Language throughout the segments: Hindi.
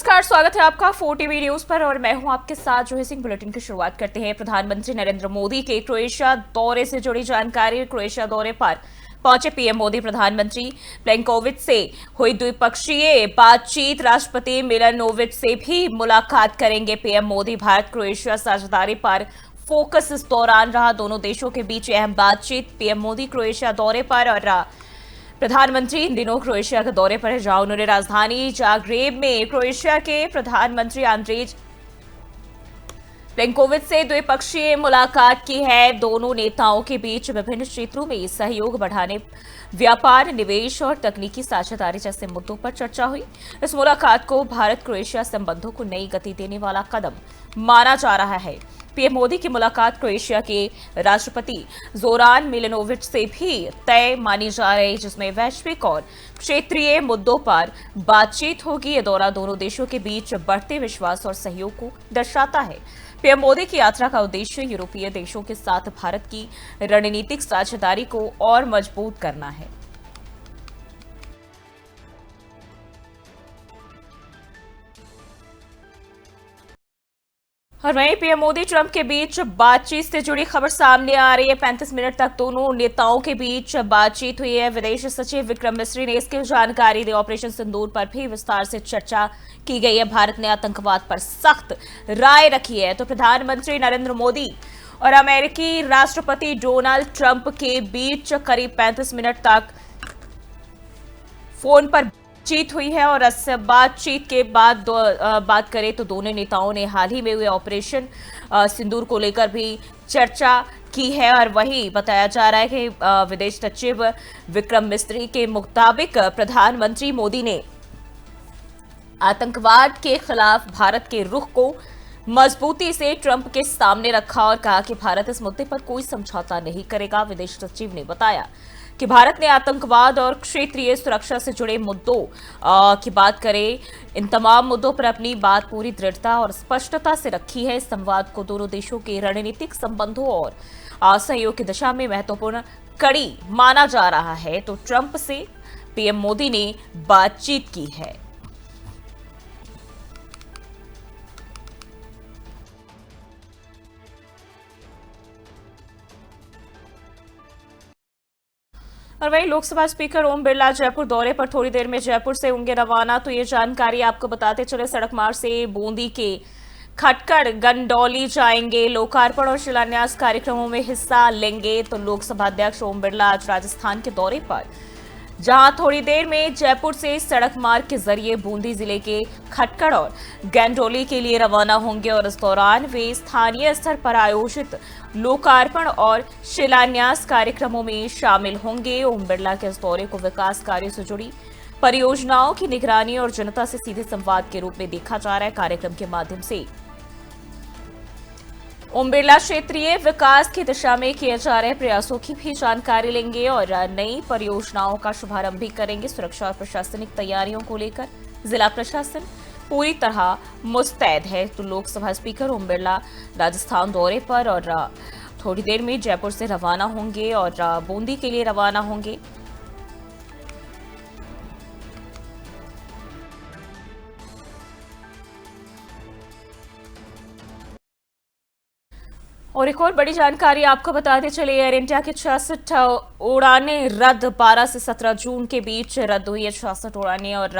नमस्कार, स्वागत है आपका 4TV न्यूज पर और मैं हूं आपके साथ जोही सिंह। बुलेटिन की शुरुआत करते हैं प्रधानमंत्री नरेंद्र मोदी के क्रोएशिया दौरे से जुड़ी जानकारी। क्रोएशिया दौरे पर पहुंचे पीएम मोदी प्रधानमंत्री प्लेनकोविच से हुई द्विपक्षीय बातचीत। राष्ट्रपति मिलनोविच से भी मुलाकात करेंगे पीएम मोदी। भारत क्रोएशिया साझेदारी पर फोकस इस दौरान रहा। दोनों देशों के बीच अहम बातचीत। पीएम मोदी क्रोएशिया दौरे पर और प्रधानमंत्री इन दिनों क्रोएशिया के दौरे पर है, जहां उन्होंने राजधानी जाग्रेब में क्रोएशिया के प्रधानमंत्री आंद्रेज प्लेनकोविच से द्विपक्षीय मुलाकात की है। दोनों नेताओं के बीच विभिन्न क्षेत्रों में सहयोग बढ़ाने, व्यापार, निवेश और तकनीकी साझेदारी जैसे मुद्दों पर चर्चा हुई। इस मुलाकात को भारत क्रोएशिया संबंधों को नई गति देने वाला कदम माना जा रहा है। पीएम मोदी की मुलाकात क्रोएशिया के राष्ट्रपति जोरान मिलनोविच से भी तय मानी जा रही है, जिसमें वैश्विक और क्षेत्रीय मुद्दों पर बातचीत होगी। यह दौरा दोनों देशों के बीच बढ़ते विश्वास और सहयोग को दर्शाता है। पीएम मोदी की यात्रा का उद्देश्य यूरोपीय देशों के साथ भारत की रणनीतिक साझेदारी को और मजबूत करना है। और वहीं पीएम मोदी ट्रंप के बीच बातचीत से जुड़ी खबर सामने आ रही है। 35 मिनट तक दोनों नेताओं के बीच बातचीत हुई है। विदेश सचिव विक्रम मिस्री ने इसकी जानकारी दी। ऑपरेशन सिंदूर पर भी विस्तार से चर्चा की गई है। भारत ने आतंकवाद पर सख्त राय रखी है। तो प्रधानमंत्री नरेंद्र मोदी और अमेरिकी राष्ट्रपति डोनाल्ड ट्रंप के बीच करीब 35 मिनट तक फोन पर बातचीत हुई है। और इस बातचीत के बाद बात करें तो दोनों नेताओं ने हाल ही में हुए ऑपरेशन सिंदूर को लेकर भी चर्चा की है। और वही बताया जा रहा है कि विदेश सचिव विक्रम मिस्री के मुताबिक प्रधानमंत्री मोदी ने आतंकवाद के खिलाफ भारत के रुख को मजबूती से ट्रंप के सामने रखा और कहा कि भारत इस मुद्दे पर कोई समझौता नहीं करेगा। विदेश सचिव ने बताया कि भारत ने आतंकवाद और क्षेत्रीय सुरक्षा से जुड़े मुद्दों की बात करें, इन तमाम मुद्दों पर अपनी बात पूरी दृढ़ता और स्पष्टता से रखी है। इस संवाद को दोनों देशों के रणनीतिक संबंधों और सहयोग की दिशा में महत्वपूर्ण कड़ी माना जा रहा है। तो ट्रंप से पीएम मोदी ने बातचीत की है। और वहीं लोकसभा स्पीकर ओम बिरला जयपुर दौरे पर थोड़ी देर में जयपुर से होंगे रवाना। तो ये जानकारी आपको बताते चले, सड़क मार्ग से बूंदी के खटकड़ गंडौली जाएंगे। लोकार्पण और शिलान्यास कार्यक्रमों में हिस्सा लेंगे। तो लोकसभा अध्यक्ष ओम बिरला आज राजस्थान के दौरे पर, जहां थोड़ी देर में जयपुर से सड़क मार्ग के जरिए बूंदी जिले के खटकड़ और गंडौली के लिए रवाना होंगे। और इस दौरान वे स्थानीय स्तर पर आयोजित लोकार्पण और शिलान्यास कार्यक्रमों में शामिल होंगे। ओम बिरला के इस दौरे को विकास कार्यों से जुड़ी परियोजनाओं की निगरानी और जनता से सीधे संवाद के रूप में देखा जा रहा है। कार्यक्रम के माध्यम से ओम बिरला क्षेत्रीय विकास की दिशा में किए जा रहे प्रयासों की भी जानकारी लेंगे और नई परियोजनाओं का शुभारंभ भी करेंगे। सुरक्षा और प्रशासनिक तैयारियों को लेकर जिला प्रशासन पूरी तरह मुस्तैद है। तो लोकसभा स्पीकर ओम बिरला राजस्थान दौरे पर और थोड़ी देर में जयपुर से रवाना होंगे और बूंदी के लिए रवाना होंगे। और एक और बड़ी जानकारी आपको बताते चले, एयर इंडिया की 66 उड़ानें रद्द। 12 से 17 जून के बीच रद्द हुई है 66 उड़ानें। और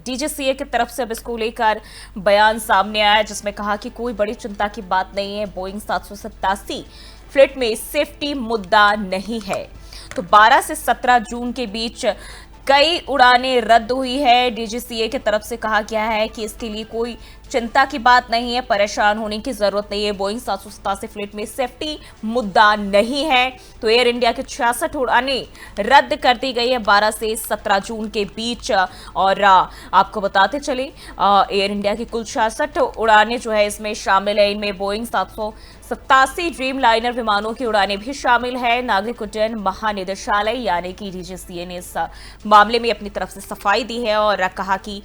डीजीसीए की तरफ से अब इसको लेकर बयान सामने आया, जिसमें कहा कि कोई बड़ी चिंता की बात नहीं है। बोइंग 787 फ्लीट में सेफ्टी मुद्दा नहीं है। तो 12 से 17 जून के बीच कई उड़ानें रद्द हुई है। डीजीसीए की तरफ से कहा गया है कि इसके लिए कोई चिंता की बात नहीं है, परेशान होने की जरूरत नहीं है। बोइंग 787 फ्लीट में सेफ्टी मुद्दा नहीं है। तो एयर इंडिया की 66 उड़ानें रद्द कर दी गई है 12 से 17 जून के बीच। और आपको बताते चले, एयर इंडिया की कुल 66 उड़ानें जो है इसमें शामिल है। इनमें बोइंग 787 ड्रीम लाइनर विमानों की उड़ानें भी शामिल है। नागरिक उड्डयन महानिदेशालय यानी कि डीजीसीए ने इस मामले में अपनी तरफ से सफाई दी है और कहा कि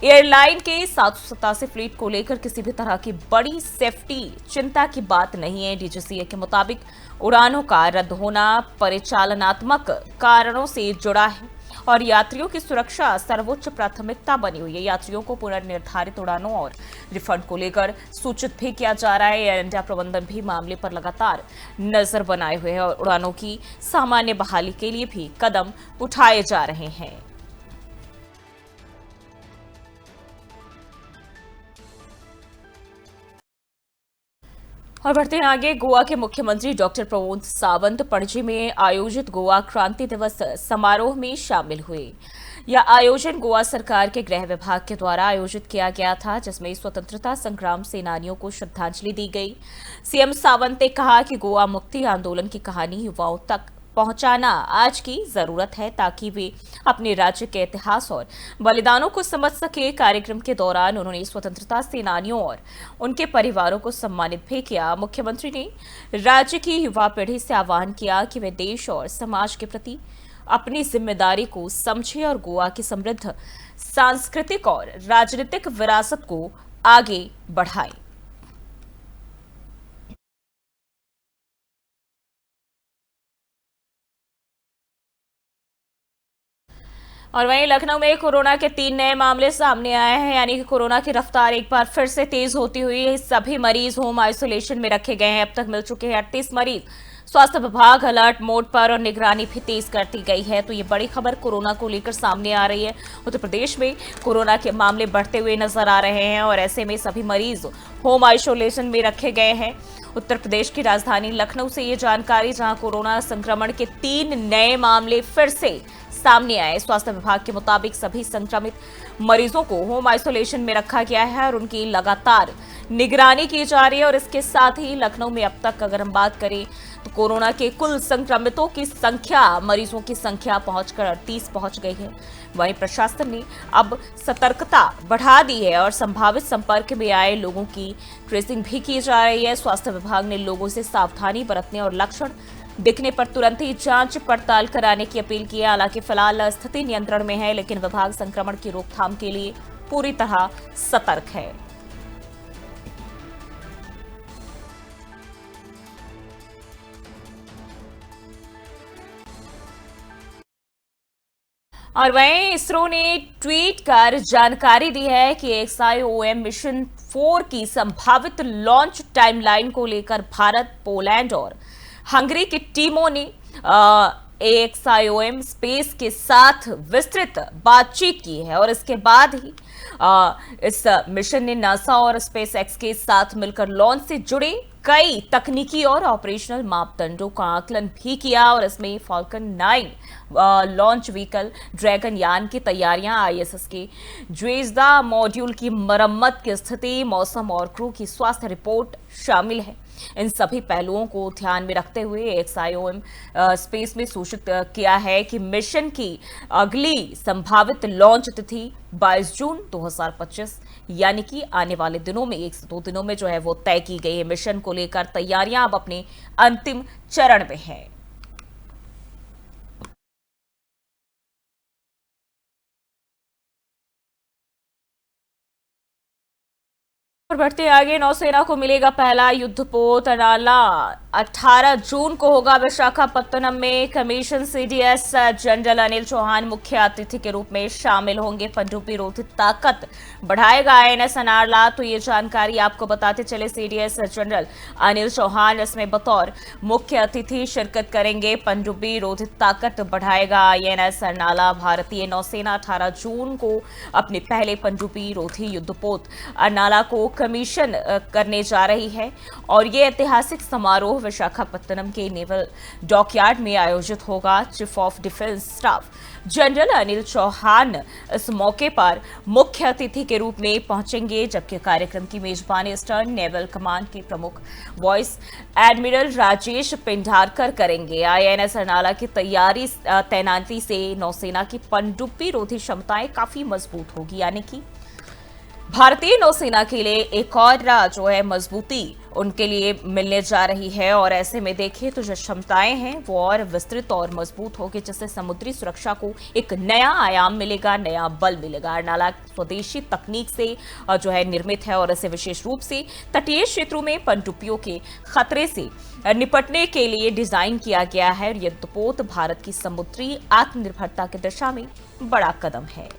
एयरलाइन के 787 फ्लीट को लेकर किसी भी तरह की बड़ी सेफ्टी चिंता की बात नहीं है। डीजीसीए के मुताबिक उड़ानों का रद्द होना परिचालनात्मक कारणों से जुड़ा है और यात्रियों की सुरक्षा सर्वोच्च प्राथमिकता बनी हुई है। यात्रियों को पुनर्निर्धारित उड़ानों और रिफंड को लेकर सूचित भी किया जा रहा है। एयर इंडिया प्रबंधन भी मामले पर लगातार नजर बनाए हुए है और उड़ानों की सामान्य बहाली के लिए भी कदम उठाए जा रहे हैं। और बढ़ते हैं आगे। गोवा के मुख्यमंत्री डॉक्टर प्रमोद सावंत पणजी में आयोजित गोवा क्रांति दिवस समारोह में शामिल हुए। यह आयोजन गोवा सरकार के गृह विभाग के द्वारा आयोजित किया गया था, जिसमें स्वतंत्रता संग्राम सेनानियों को श्रद्धांजलि दी गई। सीएम सावंत ने कहा कि गोवा मुक्ति आंदोलन की कहानी युवाओं तक पहुंचाना आज की जरूरत है, ताकि वे अपने राज्य के इतिहास और बलिदानों को समझ सके। कार्यक्रम के दौरान उन्होंने स्वतंत्रता सेनानियों और उनके परिवारों को सम्मानित भी किया। मुख्यमंत्री ने राज्य की युवा पीढ़ी से आह्वान किया कि वे देश और समाज के प्रति अपनी जिम्मेदारी को समझे और गोवा की समृद्ध सांस्कृतिक और राजनीतिक विरासत को आगे बढ़ाएं। और वहीं लखनऊ में कोरोना के 3 नए मामले सामने आए हैं, यानी कि कोरोना की रफ्तार एक बार फिर से तेज होती हुई सभी मरीज होम आइसोलेशन में रखे गए हैं। अब तक मिल चुके हैं 38 मरीज। स्वास्थ्य विभाग अलर्ट मोड पर और निगरानी भी तेज कर दी गई है। तो ये बड़ी खबर कोरोना को लेकर सामने आ रही है। उत्तर प्रदेश में कोरोना के मामले बढ़ते हुए नजर आ रहे हैं और ऐसे में सभी मरीज होम आइसोलेशन में रखे गए हैं। उत्तर प्रदेश की राजधानी लखनऊ से ये जानकारी, जहां कोरोना संक्रमण के 3 नए मामले फिर से सामने आए। स्वास्थ्य विभाग के मुताबिक सभी संक्रमित मरीजों को होम आइसोलेशन में रखा गया है और उनकी लगातार निगरानी की जा रही है। और इसके साथ ही लखनऊ में अब तक अगर हम बात करें तो कोरोना के कुल संक्रमितों की संख्या, मरीजों की संख्या पहुंचकर 38 पहुंच गई है। वहीं प्रशासन ने अब सतर्कता बढ़ा दी है और संभावित संपर्क में आए लोगों की ट्रेसिंग भी की जा रही है। स्वास्थ्य विभाग ने लोगों से सावधानी बरतने और लक्षण दिखने पर तुरंत ही जांच पड़ताल कराने की अपील की है। हालांकि फिलहाल स्थिति नियंत्रण में है, लेकिन विभाग संक्रमण की रोकथाम के लिए पूरी तरह सतर्क है। और वहीं इसरो ने ट्वीट कर जानकारी दी है कि XIOM मिशन 4 की संभावित लॉन्च टाइमलाइन को लेकर भारत, पोलैंड और हंगरी की टीमों ने XIOM स्पेस के साथ विस्तृत बातचीत की है और इसके बाद ही इस मिशन ने नासा और स्पेस एक्स के साथ मिलकर लॉन्च से जुड़े कई तकनीकी और ऑपरेशनल मापदंडों का आकलन भी किया और इसमें फॉल्कन 9 लॉन्च व्हीकल, ड्रैगन यान की तैयारियां, ISS के ज्वेजदा मॉड्यूल की मरम्मत की स्थिति, मौसम और क्रू की स्वास्थ्य रिपोर्ट शामिल है। इन सभी पहलुओं को ध्यान में रखते हुए XIOM स्पेस में सूचित किया है कि मिशन की अगली संभावित लॉन्च तिथि 22 जून 2025 यानी कि आने वाले दिनों में 1 से 2 दिनों में जो है वो तय की गई है। मिशन को लेकर तैयारियां अब अपने अंतिम चरण में है। और बढ़ते आगे, नौसेना को मिलेगा पहला युद्धपोत अनाला। 18 जून को होगा विशाखापत्तनम में। Commission CDS general Anil Chauhan मुख्य अतिथि के रूप में शामिल होंगे। पनडुब्बी रोधी ताकत बढ़ाएगा INS अनाला। तो ये जानकारी आपको बताते चले, CDS जनरल अनिल चौहान इसमें बतौर मुख्य अतिथि शिरकत करेंगे। पनडुब्बी रोधी ताकत बढ़ाएगा INS अनाला। भारतीय नौसेना 18 जून को अपने पहले पनडुब्बी रोधी युद्धपोत अनाला को कमीशन करने जा रही है और ये ऐतिहासिक समारोह विशाखापत्तनम के नेवल डॉकयार्ड में आयोजित होगा। Chief of defence staff general Anil Chauhan इस मौके पर मुख्य अतिथि के रूप में पहुंचेंगे, जबकि कार्यक्रम की मेजबानी ईस्टर्न नेवल कमांड के प्रमुख वाइस एडमिरल राजेश पिंडारकर करेंगे। INS अनाला की तैनाती से नौसेना की पनडुब्बी रोधी क्षमताएं काफी मजबूत होगी, यानी कि भारतीय नौसेना के लिए एक और जो है मजबूती उनके लिए मिलने जा रही है। और ऐसे में देखें तो जो क्षमताएं हैं वो और विस्तृत और मजबूत होगी, जिससे समुद्री सुरक्षा को एक नया आयाम मिलेगा, नया बल मिलेगा। अर्नाला स्वदेशी तकनीक से जो है निर्मित है और इसे विशेष रूप से तटीय क्षेत्रों में पनडुब्बियों के खतरे से निपटने के लिए डिजाइन किया गया है। और यह युद्धपोत भारत की समुद्री आत्मनिर्भरता की दिशा में बड़ा कदम है।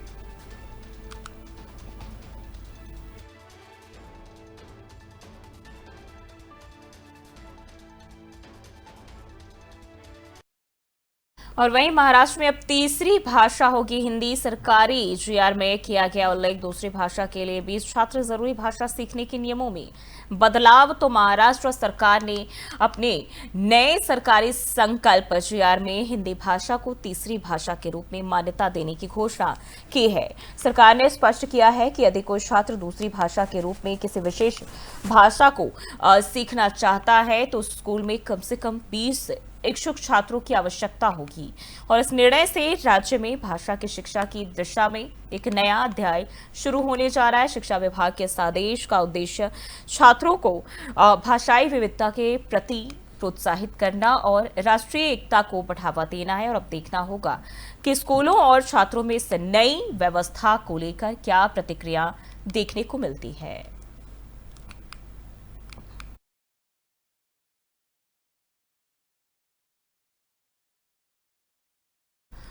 और वहीं महाराष्ट्र में अब तीसरी भाषा होगी हिंदी। सरकारी जीआर में किया गया उल्लेख, दूसरी भाषा के लिए 20 छात्र जरूरी भाषा सीखने के नियमों में बदलाव। तो महाराष्ट्र सरकार ने अपने नए सरकारी संकल्प जीआर में हिंदी भाषा को तीसरी भाषा के रूप में मान्यता देने की घोषणा की है। सरकार ने स्पष्ट किया है कि यदि कोई छात्र दूसरी भाषा के रूप में किसी विशेष भाषा को सीखना चाहता है तो स्कूल में कम से कम 20 इच्छुक छात्रों की आवश्यकता होगी। और इस निर्णय से राज्य में भाषा की शिक्षा की दिशा में एक नया अध्याय शुरू होने जा रहा है। शिक्षा विभाग के इस आदेश का उद्देश्य छात्रों को भाषाई विविधता के प्रति प्रोत्साहित करना और राष्ट्रीय एकता को बढ़ावा देना है। और अब देखना होगा कि स्कूलों और छात्रों में इस नई व्यवस्था को लेकर क्या प्रतिक्रिया देखने को मिलती है।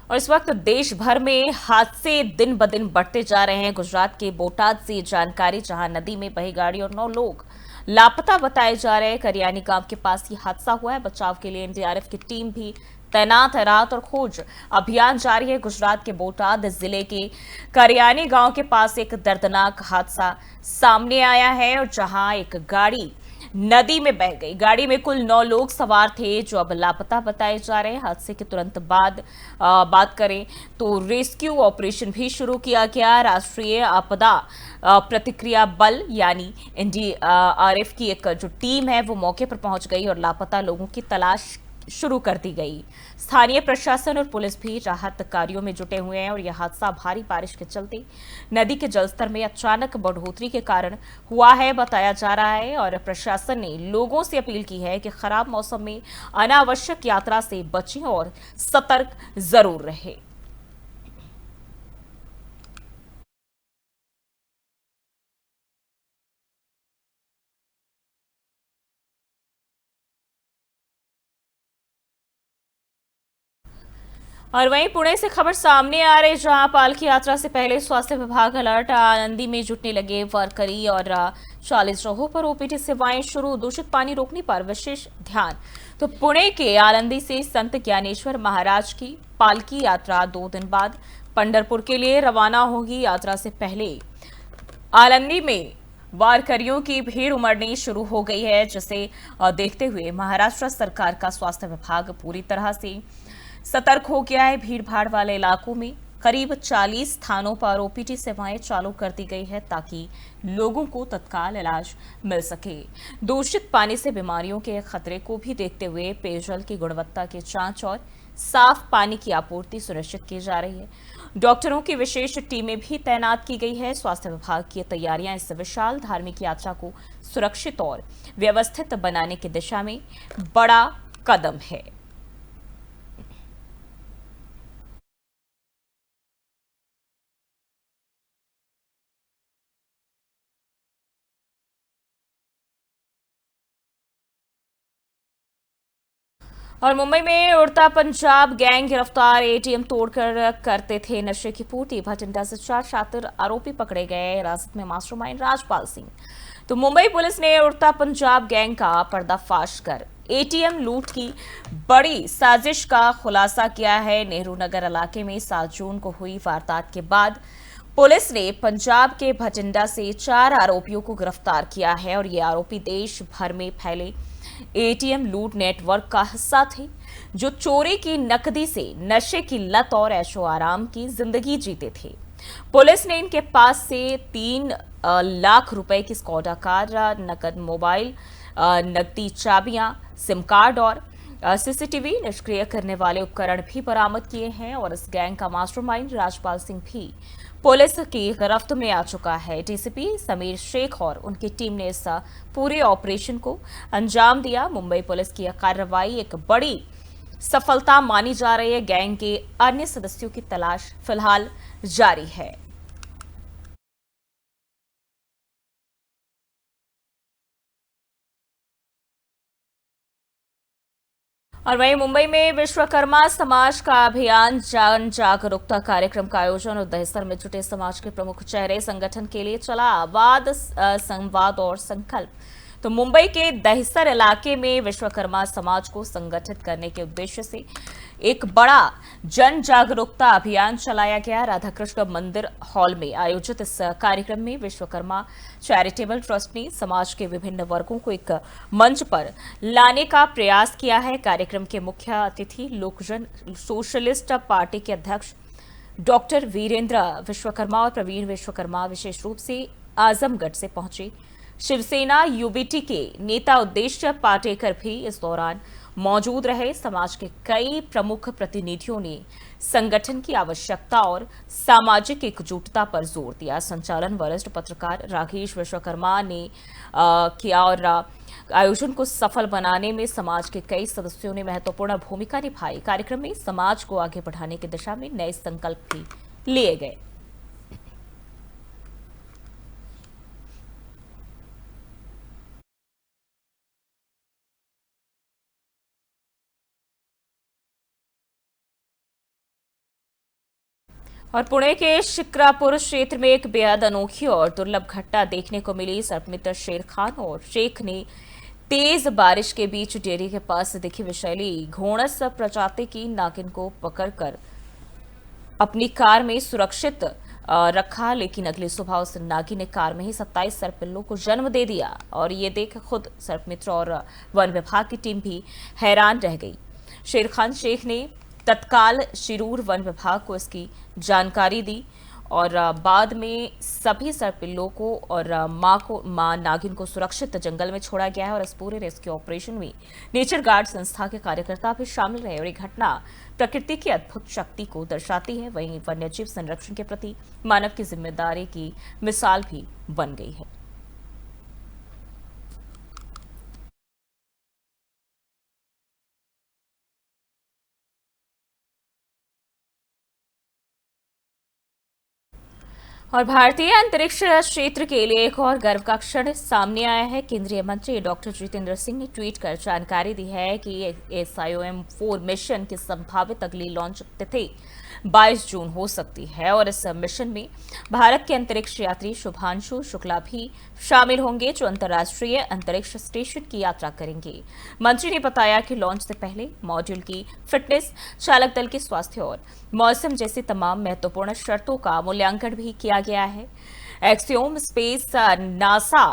और इस वक्त देश भर में हादसे दिन ब दिन बढ़ते जा रहे हैं। गुजरात के बोटाद से जानकारी, जहां नदी में बही गाड़ी और 9 लोग लापता बताए जा रहे हैं। करियानी गांव के पास ये हादसा हुआ है। बचाव के लिए एनडीआरएफ की टीम भी तैनात है। राहत और खोज अभियान जारी है। गुजरात के बोटाद जिले के करियानी गांव के पास एक दर्दनाक हादसा सामने आया है और जहां एक गाड़ी नदी में बह गई। गाड़ी में कुल 9 लोग सवार थे जो अब लापता बताए जा रहे हैं। हादसे के तुरंत बाद बात करें तो रेस्क्यू ऑपरेशन भी शुरू किया गया। राष्ट्रीय आपदा प्रतिक्रिया बल यानी एनडीआरएफ की एक जो टीम है वो मौके पर पहुंच गई और लापता लोगों की तलाश शुरू कर दी गई। स्थानीय प्रशासन और पुलिस भी राहत कार्यों में जुटे हुए हैं। और यह हादसा भारी बारिश के चलते नदी के जलस्तर में अचानक बढ़ोतरी के कारण हुआ है बताया जा रहा है। और प्रशासन ने लोगों से अपील की है कि खराब मौसम में अनावश्यक यात्रा से बचें और सतर्क जरूर रहें। और वहीं पुणे से खबर सामने आ रही, जहां पालकी यात्रा से पहले स्वास्थ्य विभाग अलर्ट। आनंदी में जुटने लगे वारकरी और 40 जगहों पर ओपीडी सेवाएं शुरू। दूषित पानी रोकने पर विशेष ध्यान। तो पुणे के आनंदी से संत ज्ञानेश्वर महाराज की पालकी यात्रा 2 दिन बाद पंढरपुर के लिए रवाना होगी। यात्रा से पहले आनंदी में वारकरियों की भीड़ उमड़नी शुरू हो गई है, जिसे देखते हुए महाराष्ट्र सरकार का स्वास्थ्य विभाग पूरी तरह से सतर्क हो गया है। भीड़ भाड़ वाले इलाकों में करीब 40 स्थानों पर ओपीडी सेवाएं चालू कर दी गई है ताकि लोगों को तत्काल इलाज मिल सके। दूषित पानी से बीमारियों के खतरे को भी देखते हुए पेयजल की गुणवत्ता की जांच और साफ पानी की आपूर्ति सुनिश्चित की जा रही है। डॉक्टरों की विशेष टीमें भी तैनात की गई है। स्वास्थ्य विभाग की तैयारियां इस विशाल धार्मिक यात्रा को सुरक्षित और व्यवस्थित बनाने की दिशा में बड़ा कदम है। और मुंबई में उड़ता पंजाब गैंग गिरफ्तार, एटीएम तोड़कर करते थे नशे की पूर्ति। भटिंडा से 4 शातिर आरोपी पकड़े गए। हिरासत में मास्टरमाइंड राजपाल सिंह। तो मुंबई पुलिस ने उड़ता पंजाब गैंग का पर्दाफाश कर एटीएम लूट की बड़ी साजिश का खुलासा किया है। नेहरू नगर इलाके में 7 जून को हुई वारदात के बाद पुलिस ने पंजाब के भटिंडा से 4 आरोपियों को गिरफ्तार किया है। और ये आरोपी देश भर में फैले एटीएम लूट नेटवर्क का हिस्सा थे, जो चोरी की नकदी से नशे की लत और ऐशो आराम की जिंदगी जीते थे। पुलिस ने इनके पास से 3 लाख रुपए की स्कॉडा कार, नकद मोबाइल, नकदी चाबियां, सिम कार्ड और सीसीटीवी निष्क्रिय करने वाले उपकरण भी बरामद किए हैं और इस गैंग का मास्टरमाइंड राजपाल सिंह भी पुलिस की गिरफ्त में आ चुका है। डीसीपी समीर शेख और उनकी टीम ने इस पूरे ऑपरेशन को अंजाम दिया। मुंबई पुलिस की यह कार्रवाई एक बड़ी सफलता मानी जा रही है। गैंग के अन्य सदस्यों की तलाश फिलहाल जारी है। और वहीं मुंबई में विश्वकर्मा समाज का अभियान जन जागरूकता कार्यक्रम का आयोजन और दहिसर में जुटे समाज के प्रमुख चेहरे संगठन के लिए चला वाद संवाद और संकल्प। तो मुंबई के दहिसर इलाके में विश्वकर्मा समाज को संगठित करने के उद्देश्य से एक बड़ा जन जागरूकता अभियान चलाया गया। राधाकृष्ण मंदिर हॉल में आयोजित इस कार्यक्रम में विश्वकर्मा चैरिटेबल ट्रस्ट ने समाज के विभिन्न वर्गों को एक मंच पर लाने का प्रयास किया है। कार्यक्रम के मुख्य अतिथि लोकजन सोशलिस्ट पार्टी के अध्यक्ष डॉक्टर वीरेंद्र विश्वकर्मा और प्रवीण विश्वकर्मा विशेष रूप से आजमगढ़ से पहुंचे। शिवसेना यूबीटी के नेता उद्देश्य पाटेकर भी इस दौरान मौजूद रहे। समाज के कई प्रमुख प्रतिनिधियों ने संगठन की आवश्यकता और सामाजिक एकजुटता पर जोर दिया। संचालन वरिष्ठ पत्रकार राकेश विश्वकर्मा ने किया और आयोजन को सफल बनाने में समाज के कई सदस्यों ने महत्वपूर्ण भूमिका निभाई। कार्यक्रम में समाज को आगे बढ़ाने की दिशा में नए संकल्प भी लिए गए। और पुणे के शिक्रापुर क्षेत्र में एक बेहद अनोखी और दुर्लभ घटना देखने को मिली। सर्पमित्र शेर खान और शेख ने तेज बारिश के बीच डेयरी के पास दिखी विषैली घोड़स प्रजाति की नागिन को पकड़कर अपनी कार में सुरक्षित रखा, लेकिन अगली सुबह उस नागी ने कार में ही 27 सर्पिल्लों को जन्म दे दिया। और ये देख खुद सर्पमित्र और वन विभाग की टीम भी हैरान रह गई। शेर खान शेख ने तत्काल शिरूर वन विभाग को इसकी जानकारी दी और बाद में सभी सर्पिल्लों को और मां नागिन को सुरक्षित जंगल में छोड़ा गया है। और इस पूरे रेस्क्यू ऑपरेशन में नेचर गार्ड संस्था के कार्यकर्ता भी शामिल रहे और ये घटना प्रकृति की अद्भुत शक्ति को दर्शाती है। वहीं वन्यजीव संरक्षण के प्रति मानव की जिम्मेदारी की मिसाल भी बन गई है। और भारतीय अंतरिक्ष क्षेत्र के लिए एक और गर्व का क्षण सामने आया है। केंद्रीय मंत्री डॉक्टर जितेंद्र सिंह ने ट्वीट कर जानकारी दी है कि SIOM-4 मिशन की संभावित अगली लॉन्च तिथि 22 जून हो सकती है और इस मिशन में भारत के अंतरिक्ष यात्री शुभांशु शुक्ला भी शामिल होंगे, जो अंतर्राष्ट्रीय अंतरिक्ष स्टेशन की यात्रा करेंगे। मंत्री ने बताया कि लॉन्च से पहले मॉड्यूल की फिटनेस, चालक दल के स्वास्थ्य और मौसम जैसी तमाम महत्वपूर्ण शर्तों का मूल्यांकन भी किया गया है। एक्सियोम स्पेस, नासा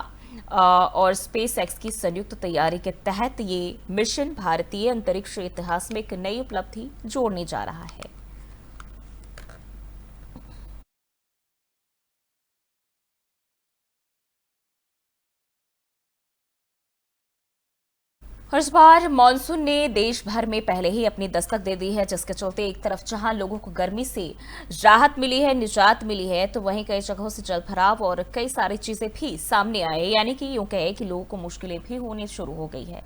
और स्पेस एक्स की संयुक्त तैयारी के तहत ये मिशन भारतीय अंतरिक्ष इतिहास में एक नई उपलब्धि जोड़ने जा रहा है। और इस बार मानसून ने देश भर में पहले ही अपनी दस्तक दे दी है, जिसके चलते एक तरफ जहां लोगों को गर्मी से राहत मिली है, निजात मिली है, तो वहीं कई जगहों से जलभराव और कई सारी चीजें भी सामने आए। यानी कि यूं कहे कि लोगों को मुश्किलें भी होनी शुरू हो गई है।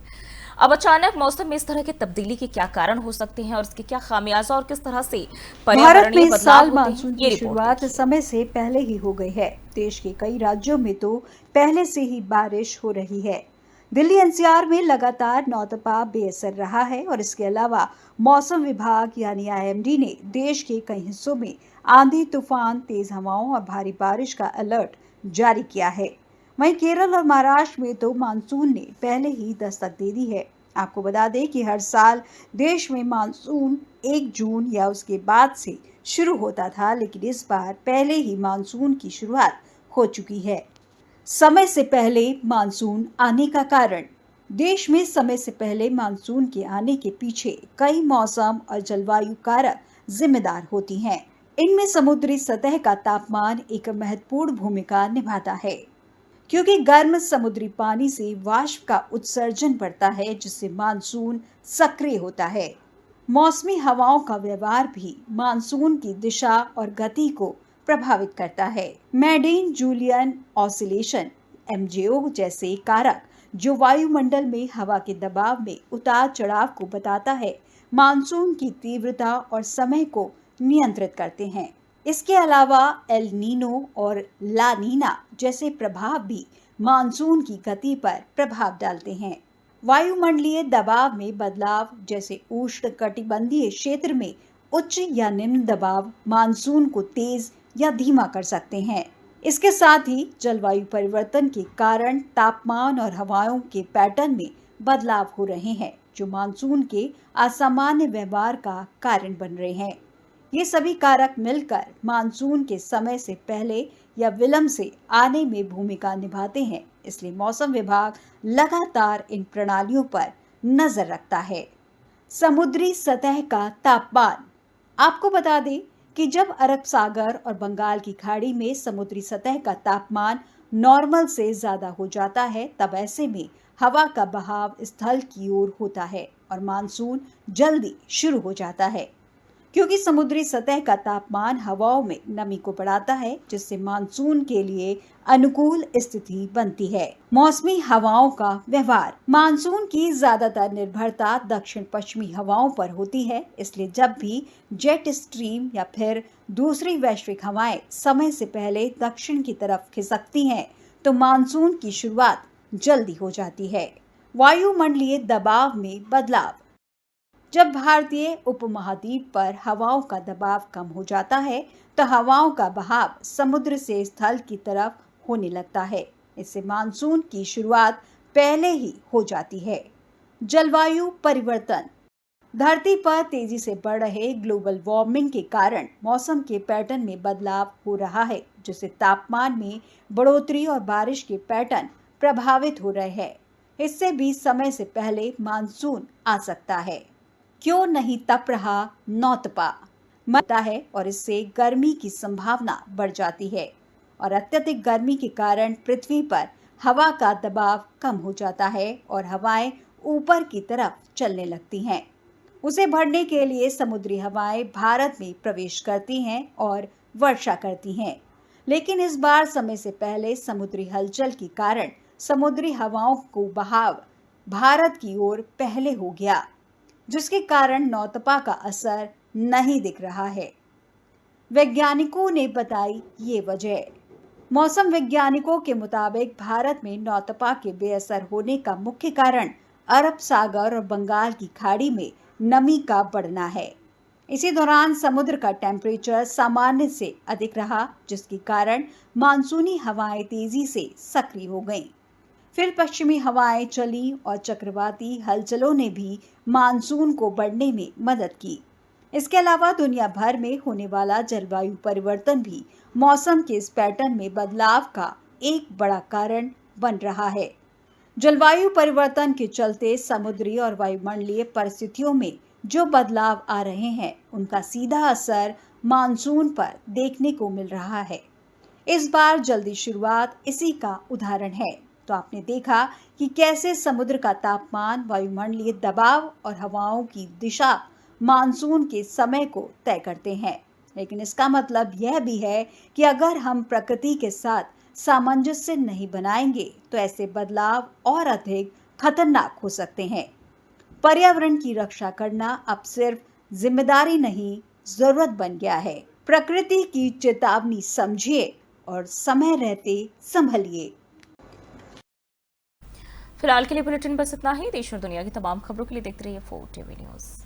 अब अचानक मौसम में इस तरह की तब्दीली के क्या कारण हो सकते हैं और इसके क्या खामियाजा और किस तरह से भारत में पर्यावरणीय इस बदलाव साल होते हैं, मानसून ये की रिपोर्ट शुरुआत देखिए। समय से पहले ही हो गई है। देश के कई राज्यों में तो पहले से ही बारिश हो रही है। दिल्ली एनसीआर में लगातार नौतपा बेअसर रहा है और इसके अलावा मौसम विभाग यानी IMD ने देश के कई हिस्सों में आंधी, तूफान, तेज हवाओं और भारी बारिश का अलर्ट जारी किया है। वहीं केरल और महाराष्ट्र में तो मानसून ने पहले ही दस्तक दे दी है। आपको बता दें कि हर साल देश में मानसून 1 जून या उसके बाद से शुरू होता था, लेकिन इस बार पहले ही मानसून की शुरुआत हो चुकी है। समय से पहले मानसून आने का कारण। देश में समय से पहले मानसून के आने के पीछे कई मौसम और जलवायु कारक जिम्मेदार होती हैं। इनमें समुद्री सतह का तापमान एक महत्वपूर्ण भूमिका निभाता है, क्योंकि गर्म समुद्री पानी से वाष्प का उत्सर्जन बढ़ता है, जिससे मानसून सक्रिय होता है। मौसमी हवाओं का व्यवहार भी मानसून की दिशा और गति को प्रभावित करता है। मैडीन जूलियन ऑसिलेशन (MJO) जैसे कारक जो वायुमंडल में हवा के दबाव में उतार चढ़ाव को बताता है, मानसून की तीव्रता और समय को नियंत्रित करते हैं। इसके अलावा एल नीनो और ला नीना जैसे प्रभाव भी मानसून की गति पर प्रभाव डालते हैं। वायुमंडलीय दबाव में बदलाव जैसे उष्णकटिबंधीय क्षेत्र में उच्च या निम्न दबाव मानसून को तेज या धीमा कर सकते हैं। इसके साथ ही जलवायु परिवर्तन के कारण तापमान और हवाओं के पैटर्न में बदलाव हो रहे हैं, जो मानसून के असामान्य व्यवहार का कारण बन रहे हैं। ये सभी कारक मिलकर मानसून के समय से पहले या विलंब से आने में भूमिका निभाते हैं। इसलिए मौसम विभाग लगातार इन प्रणालियों पर नजर रखता है। समुद्री सतह का तापमान। आपको बता दें कि जब अरब सागर और बंगाल की खाड़ी में समुद्री सतह का तापमान नॉर्मल से ज्यादा हो जाता है, तब ऐसे में हवा का बहाव स्थल की ओर होता है और मानसून जल्दी शुरू हो जाता है। क्योंकि समुद्री सतह का तापमान हवाओं में नमी को बढ़ाता है, जिससे मानसून के लिए अनुकूल स्थिति बनती है। मौसमी हवाओं का व्यवहार। मानसून की ज्यादातर निर्भरता दक्षिण पश्चिमी हवाओं पर होती है, इसलिए जब भी जेट स्ट्रीम या फिर दूसरी वैश्विक हवाएं समय से पहले दक्षिण की तरफ खिसकती हैं, तो मानसून की शुरुआत जल्दी हो जाती है। वायुमंडलीय दबाव में बदलाव। जब भारतीय उपमहाद्वीप पर हवाओं का दबाव कम हो जाता है, तो हवाओं का बहाव समुद्र से स्थल की तरफ होने लगता है। इससे मानसून की शुरुआत पहले ही हो जाती है। जलवायु परिवर्तन। धरती पर तेजी से बढ़ रहे ग्लोबल वार्मिंग के कारण मौसम के पैटर्न में बदलाव हो रहा है, जिससे तापमान में बढ़ोतरी और बारिश के पैटर्न प्रभावित हो रहे हैं। इससे भी समय से पहले मानसून आ सकता है। क्यों नहीं तप रहा नौतपा मरता है और इससे गर्मी की संभावना बढ़ जाती है और अत्यधिक गर्मी के कारण पृथ्वी पर हवा का दबाव कम हो जाता है और हवाएं ऊपर की तरफ चलने लगती हैं। उसे भरने के लिए समुद्री हवाएं भारत में प्रवेश करती हैं और वर्षा करती हैं, लेकिन इस बार समय से पहले समुद्री हलचल के कारण समुद्री हवाओं को बहाव भारत की ओर पहले हो गया, जिसके कारण नौतपा का असर नहीं दिख रहा है। वैज्ञानिकों ने बताई ये वजह। मौसम वैज्ञानिकों के मुताबिक भारत में नौतपा के बेअसर होने का मुख्य कारण अरब सागर और बंगाल की खाड़ी में नमी का बढ़ना है। इसी दौरान समुद्र का टेम्परेचर सामान्य से अधिक रहा, जिसके कारण मानसूनी हवाएं तेजी से सक्रिय हो गईं। फिर पश्चिमी हवाएं चली और चक्रवाती हलचलों ने भी मानसून को बढ़ने में मदद की। इसके अलावा दुनिया भर में होने वाला जलवायु परिवर्तन भी मौसम के इस पैटर्न में बदलाव का एक बड़ा कारण बन रहा है। जलवायु परिवर्तन के चलते समुद्री और वायुमंडलीय परिस्थितियों में जो बदलाव आ रहे हैं, उनका सीधा असर मानसून पर देखने को मिल रहा है। इस बार जल्दी शुरुआत इसी का उदाहरण है। तो आपने देखा कि कैसे समुद्र का तापमान, वायुमंडलीय दबाव और हवाओं की दिशा मानसून के समय को तय करते हैं। लेकिन इसका मतलब यह भी है कि अगर हम प्रकृति के साथ सामंजस्य नहीं बनाएंगे, तो ऐसे बदलाव और अधिक खतरनाक हो सकते हैं। पर्यावरण की रक्षा करना अब सिर्फ जिम्मेदारी नहीं, जरूरत बन गया है। प्रकृति की चेतावनी समझिए और समय रहते संभलिए। फिलहाल के लिए बुलेटिन बस इतना ही। देश और दुनिया की तमाम खबरों के लिए देखते रहिए 4 TV न्यूज़।